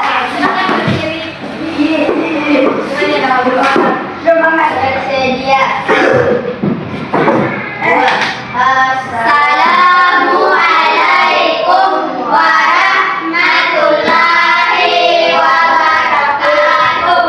Silakan berdiri. Semuanya dapat berdoa. Bersedia. Assalamualaikum warahmatullahi wabarakatuh.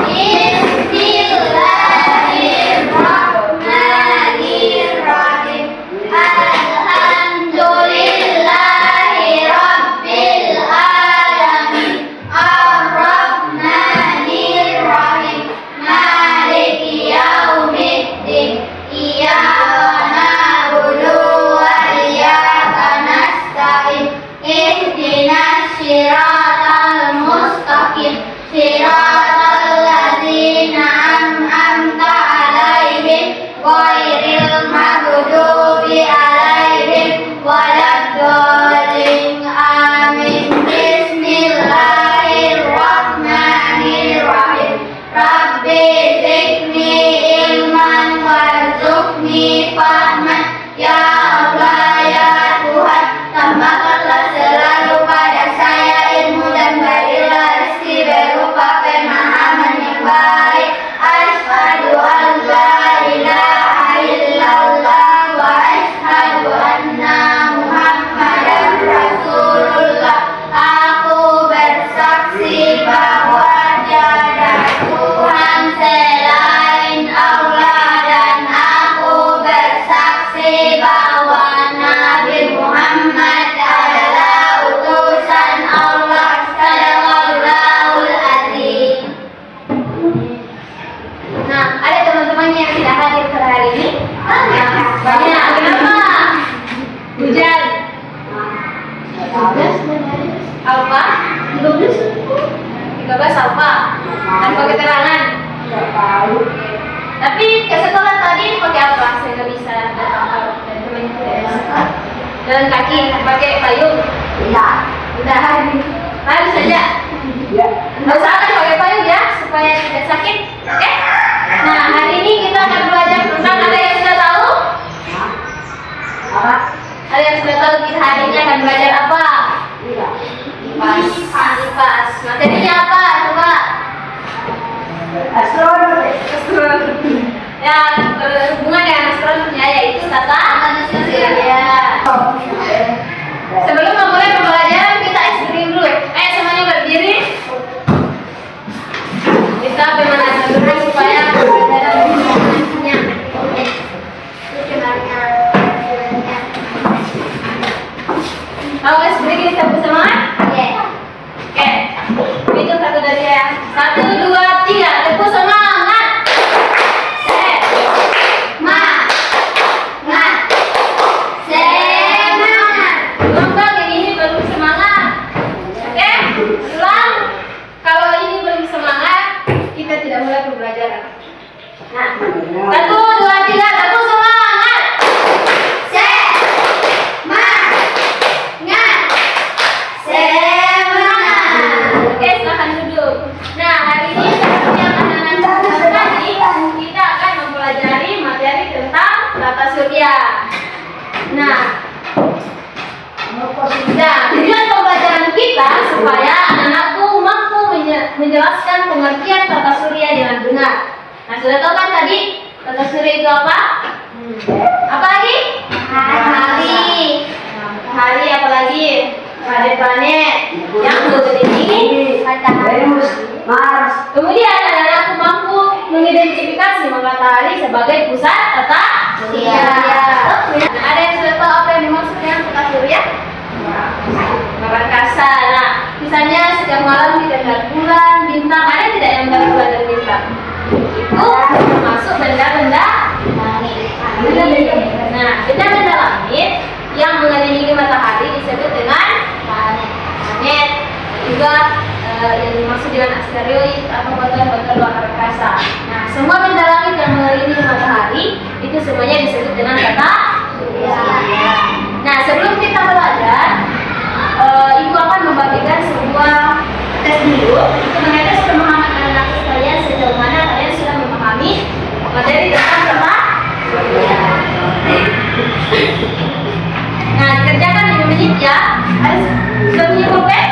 Bismillahirrahmanirrahim. Alhamdulillahirabbil alamin. Ar-Rahmanirrahim. Maliki yaumiddin. Iyyaka na'budu wa iyyaka nasta'in. Ihdinas siratal mustaqim. Siratal ladzina an'amta 'alaihim ghairil maghdubi 'alaihim waladdallin. Amin. Bismillahirrahmanirrahim. Rabbi zidni ilman warzuqni fahman. Ya Allah, ya Tuhan, tambahkanlah selalu pada saya ilmu dan berilah rezeki berupa pemahaman yang baik. Asyhadu an la ilaha illallah wa asyhadu anna Muhammadan Rasulullah. Aku bersaksi bahwa tiada Tuhan selain Allah, dan aku bersaksi bahwa Nabi Muhammad adalah utusan Allah. Shallallahul azim. Nah, ada teman-teman yang tidak hadir pada hari ini? Banyak. Kenapa? Hujan. Apa? 13 apa? Tanpa keterangan. Tapi ke sekolah tadi pakai apa? Saya nggak bisa datang. Dan teman tidak bisa. Jalan kaki pakai payung. Udah. Lalu saja. Nggak usah kan pakai payung ya, supaya tidak sakit. Oke? Nah, hari ini kita akan belajar tentang, ada yang sudah tahu? Ada yang sudah tahu kita hari ini akan belajar apa? IPAS. Materinya apa? Coba. Astronomi. Yang berhubungan dengan astronomi, yaitu tata surya. Sebelum memulai pembelajaran, kita screen dulu. Ayo semuanya berdiri. Kita pemanasan dulu supaya pembelajaran berjalannya. Mau screen satu semangat? Oke. Itu satu dari saya. 1, 2, 3. Tepuk semangat. Semangat. Semangat. Bang, ini belum semangat. Oke? Ulang. Kalau ini belum semangat, kita tidak mulai pembelajaran. Nah, 1, 2, 3. Tepuk semangat. Oke, silahkan duduk. Nah, hari ini seperti yang anak-anak tahu tadi, kita akan mempelajari materi tentang tata surya. Nah, tujuan pembelajaran kita supaya anak-anakku mampu menjelaskan pengertian tata surya dengan benar. Nah, sudah tahu kan tadi tata surya itu apa? Apa lagi? Matahari, apa lagi? Planet-planet yang mengelilingi matahari, Mars. Kemudian anak-anakku mampu mengidentifikasi matahari sebagai pusat tata surya. Nah, ada yang sudah tahu apa yang dimaksud dengan tata surya? Luar angkasa. Nah, misalnya setiap malam kita melihat bulan, bintang. Ada tidak yang melihat bulan dan bintang? Itu termasuk benda-benda langit. Nah, benda-benda langit yang mengelilingi matahari disebut dengan planet. Juga yang dimaksud dengan asteroid atau batuan-batuan luar angkasa. Nah, semua benda langit yang mengelilingi matahari itu semuanya disebut dengan tata surya. Nah, sebelum kita belajar, Ibu akan membagikan sebuah tes dulu untuk mengetes pemahaman anak-anak sekalian sejauh mana kalian sudah memahami materi tentang tata surya. Nah, dikerjakan 5 menit ya. Sudah punya pulpen?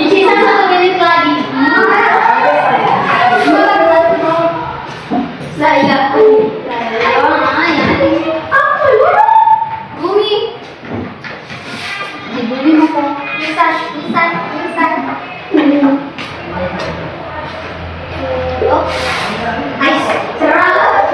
Sisa 1 menit lagi. Saya bumi. Di bumi mau bisa. Oh, ice cerah.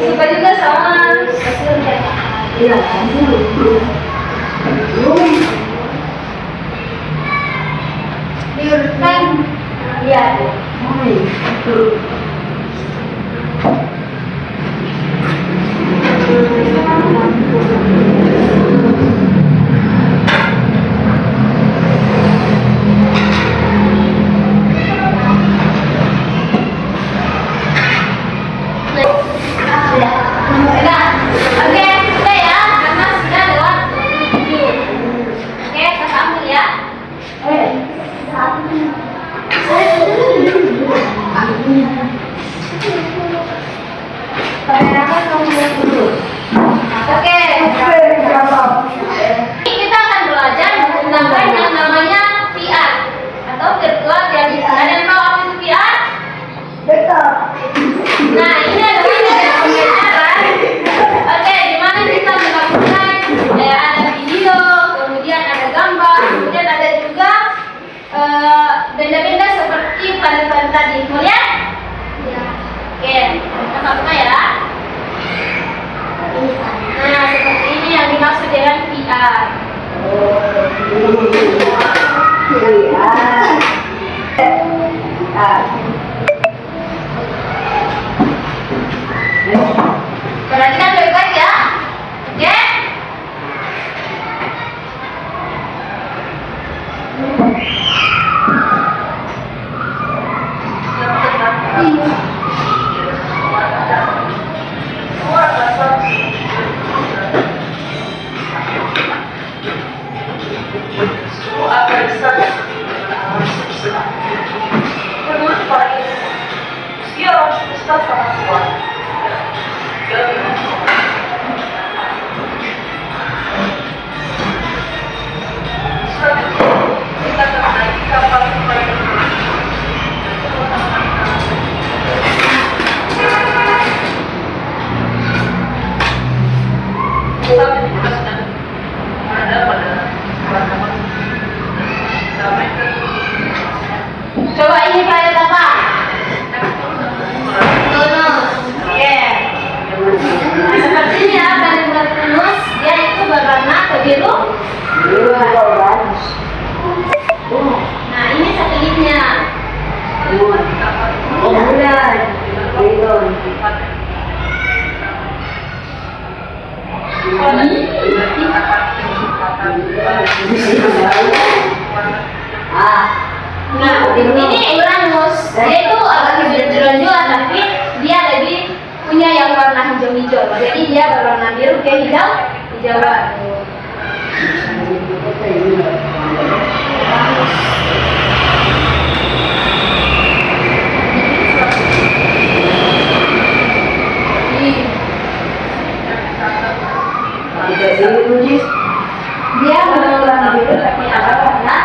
Suka juga sama iya. Diurutkan iya. Kita akan belajar menggunakan yang namanya VR atau virtual reality. Ada yang tahu apa itu VR? Betul. Nah, ini adalah cara pembelajaran. Oke, di mana kita melakukan ada video, kemudian ada gambar, kemudian ada juga benda-benda seperti panel-panel tadi. Mau lihat? Ya. Oke, kita buka ya. Nah, seperti ini yang dimaksud dengan VR. Perhatikan baik-baik ya. Oke? Coba ini planet apa? Venus. Yeah. Seperti ini ya planet Venus, dia itu berwarna kebiru. Nah, ini satelitnya. Bulan. Nah, ini Uranus. Dia itu agak hijau-hijauan juga, tapi dia lebih punya yang warna hijau-hijau. Jadi dia berwarna biru ke hijauan. Dia berwarna biru tapi ada warna.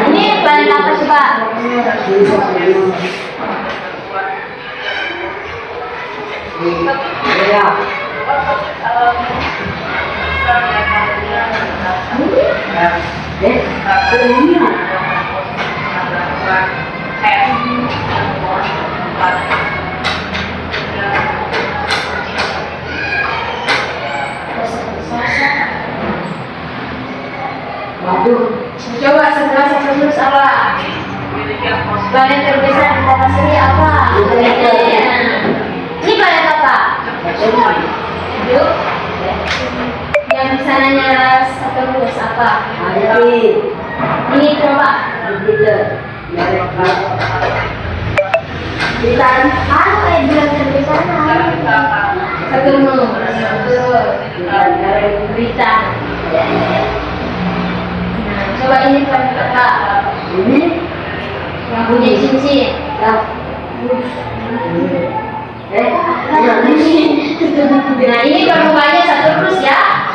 Ini planet apa coba? Coba sebelah terus apa? Planet terbesar di tata surya apa? Yuk. Yang bisa nanya terus apa? Ini coba. Kita bilang dari sana. Satu berita. Nah, coba ini Kak. Ini yang punya cincin. Nah, ini permukaannya satu terus ya.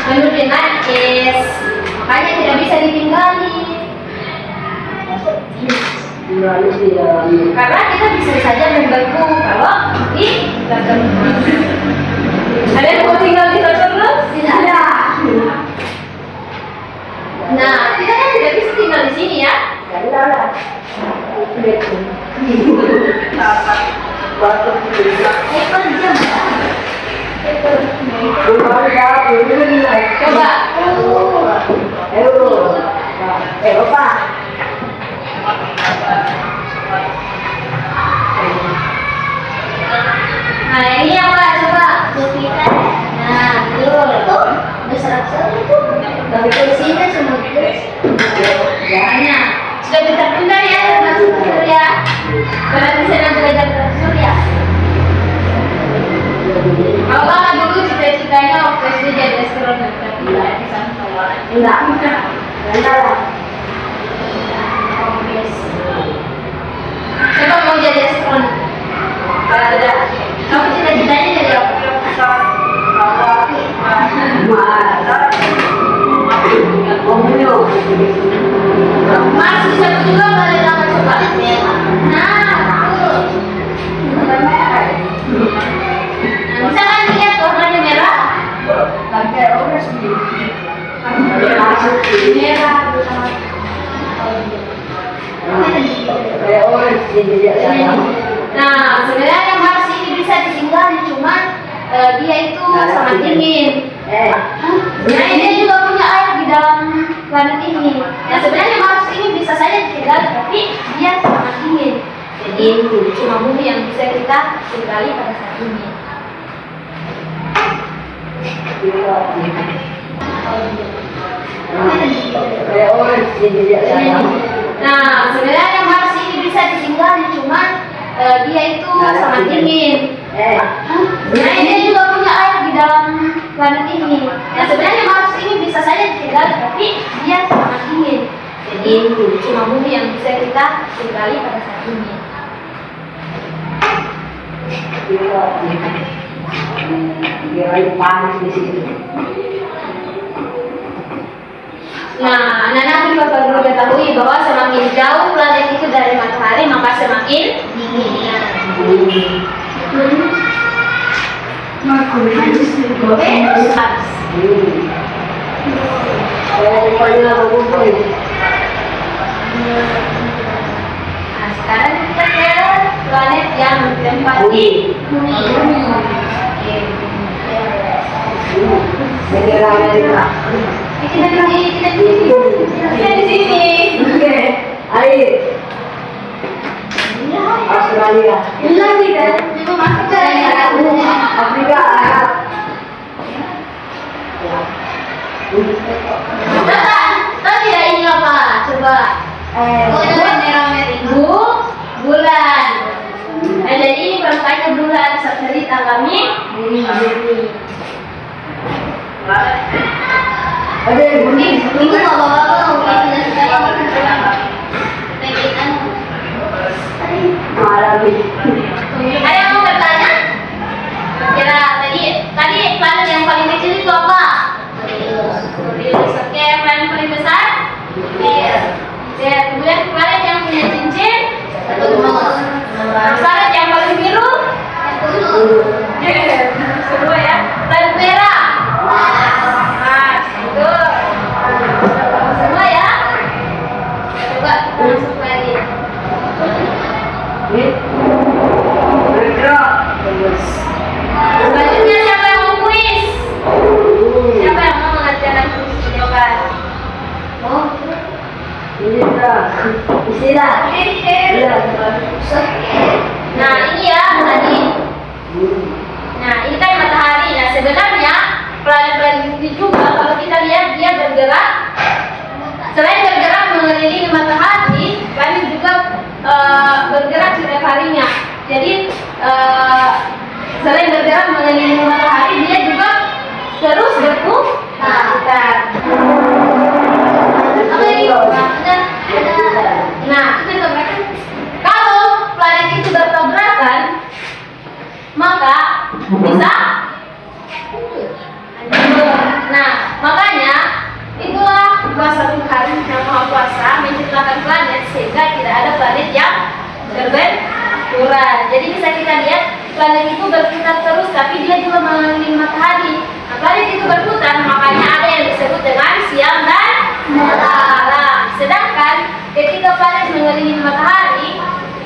Penuh dengan es, makanya tidak bisa ditinggali. Karena kita bisa saja membeku kalau di terus. Ada yang mau tinggal di terus? Tidak ada. Nah, kita kan tidak bisa tinggal di sini ya. Coba. Nah, ini apa? Coba. Nah, betul. Besar-besar itu. Dari kursinya semua. Nah, sudah bisa pindah ya, masuk surya. Berarti sedang belajar surya. Kalau Bapak dulu cita-citanya waktu SD jadi astronaut, tapi tidak bisa sekolah. Enggak lah. Coba mau jadi astronaut? Ada. Kamu cita-citanya jadi apa? Mars bisa juga boleh dapat coba. Nah, misalkan lihat warnanya merah, pakai orange merah. Nah, sebenarnya Mars ini bisa ditinggali, cuman dia itu sangat dingin. Nah, dia juga punya air di dalam planet ini. Nah, sebenarnya Mars ini bisa saja ditinggali, tapi dia sangat dingin. Jadi cuma bumi yang bisa kita tinggali pada saat ini. Nah, sebenarnya Mars ini bisa ditinggali, cuman dia itu sangat dingin. Nah, dia juga punya air di dalam planet ini. Nah, sebenarnya Mars ini bisa saja ditinggali, tapi dia sangat dingin. Jadi cuma bumi yang bisa kita tinggali pada saat ini. Panas di sini. Nah, anak-anak Bapak perlu ketahui bahwa semakin jauh planet itu dari matahari, maka semakin dingin. Nah, sekarang kita ke planet yang ditempati bumi. Kita di sini. Oke, air. Australia. Lagi kan? Coba masuk ke Afrika. Tahu tidak ini apa? Coba. Bulan. Nah, jadi ini permukaannya bulan, satelit kami bumi. Ada bumi. Ini bapak-bapak ada yang mau bertanya? Kira tadi planet yang paling kecil itu apa? Venus. Oke, planet paling besar? Kemudian planet yang punya cincin? Planet yang paling biru? Semua ya. Planet merah? Mars. Betul. Semua ya. Coba masuk lagi. Selanjutnya siapa yang mau kuis? Siapa yang mau mengajarkan kuis jawaban? Oh, ini istilah. Nah, ini ya tadi. Nah, ini kan sebenarnya planet-planet ini juga kalau kita lihat dia bergerak, selain bergerak mengelilingi matahari, planet juga bergerak setiap harinya. Jadi selain bergerak mengelilingi matahari, dia juga terus berputar. Nah, kalau planet itu bertabrakan, maka bisa. Nah, makanya itulah kuasa Tuhan yang Maha Kuasa menciptakan planet sehingga tidak ada planet yang berbenturan. Jadi bisa kita lihat planet itu berputar terus, tapi dia juga mengelilingi matahari. Nah, planet itu berputar, makanya ada yang disebut dengan siang dan malam. Sedangkan ketika planet mengelilingi matahari,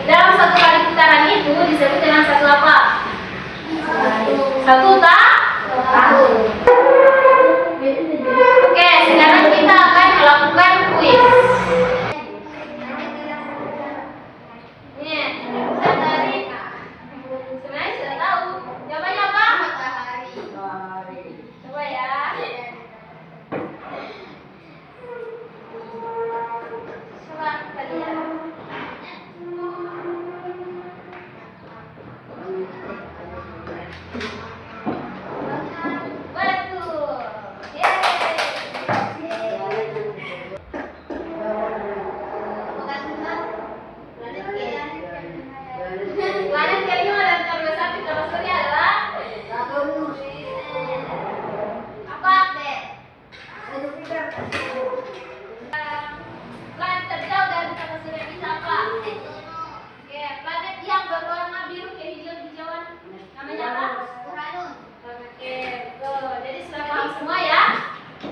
dalam satu kali putaran itu disebut dengan satu apa? Satu tahun. Oke, sekarang kita akan melakukan kuis. Nih, matahari. Sebenarnya sudah tahu. Jawabannya apa? Matahari. Coba ya. Coba kita lihat. Planet kelima dan terbesar di Tata Surya adalah apa? Planet terjauh dari Tata Surya bisa apa? Oke, planet yang berwarna biru kehijau-hijauan namanya apa? Uranus. Oke, betul. Jadi sudah paham semua ya?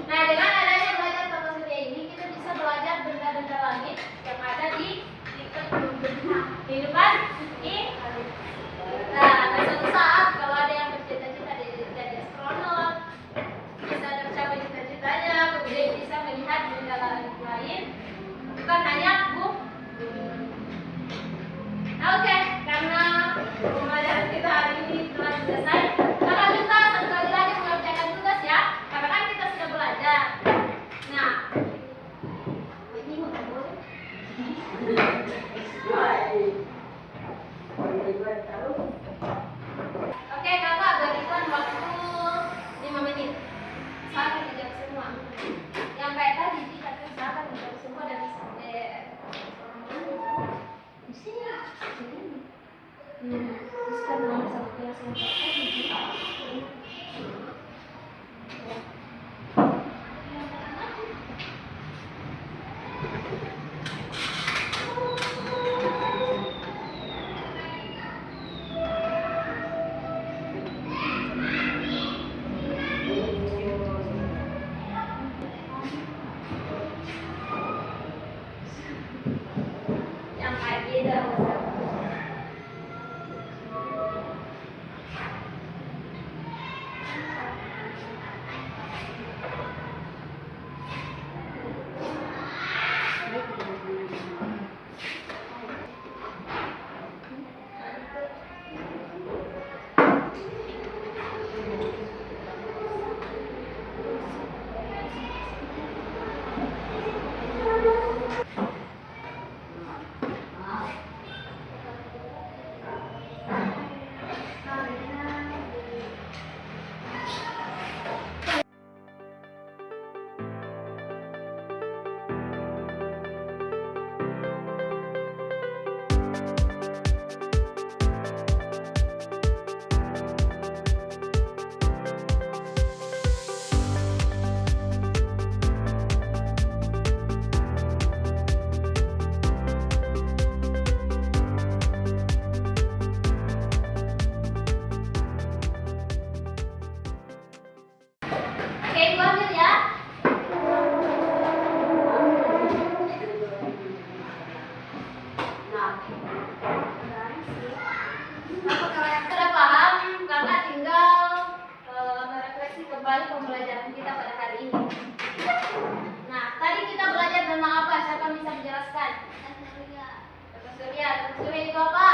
Nah, dengan adanya belajar Tata Surya ini, kita bisa belajar benda-benda langit yang ada di kehidupan ini. Nah, suatu saat kalau ada yang bercita-cita jadi astronot, bisa tercapai cita-citanya, kemudian bisa melihat benda langit lain, bukan hanya bumi. Nah, oke, karena pembelajaran kita hari ini telah selesai, maka kita satu kali lagi mengerjakan tugas ya, karena kan kita sudah belajar. Nah, ini mau boleh? Oke, kakak berikan waktu 5 menit. Saya menjawab semua. Yang kayak tadi kakak silakan menjawab semua dari di sini. Sekarang nomor satu kelas yang kembali pembelajaran kita pada hari ini. Nah, tadi kita belajar tentang apa? Siapa bisa menjelaskan? Tata Surya. Tata Surya itu apa?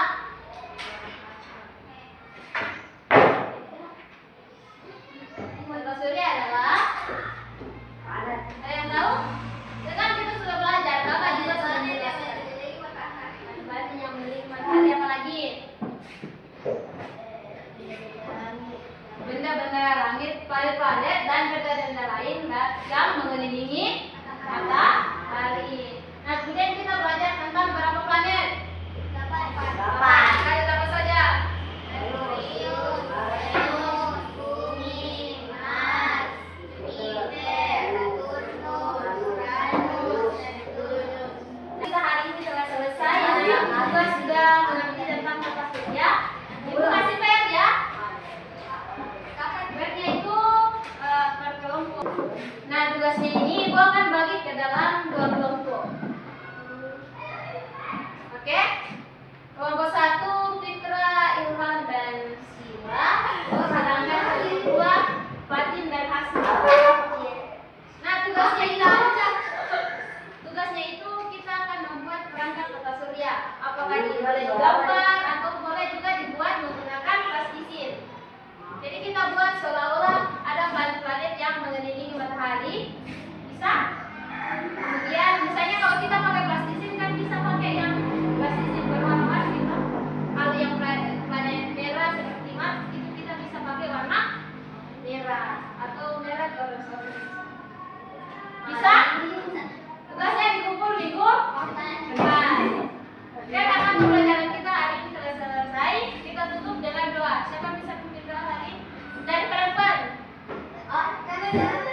Bye.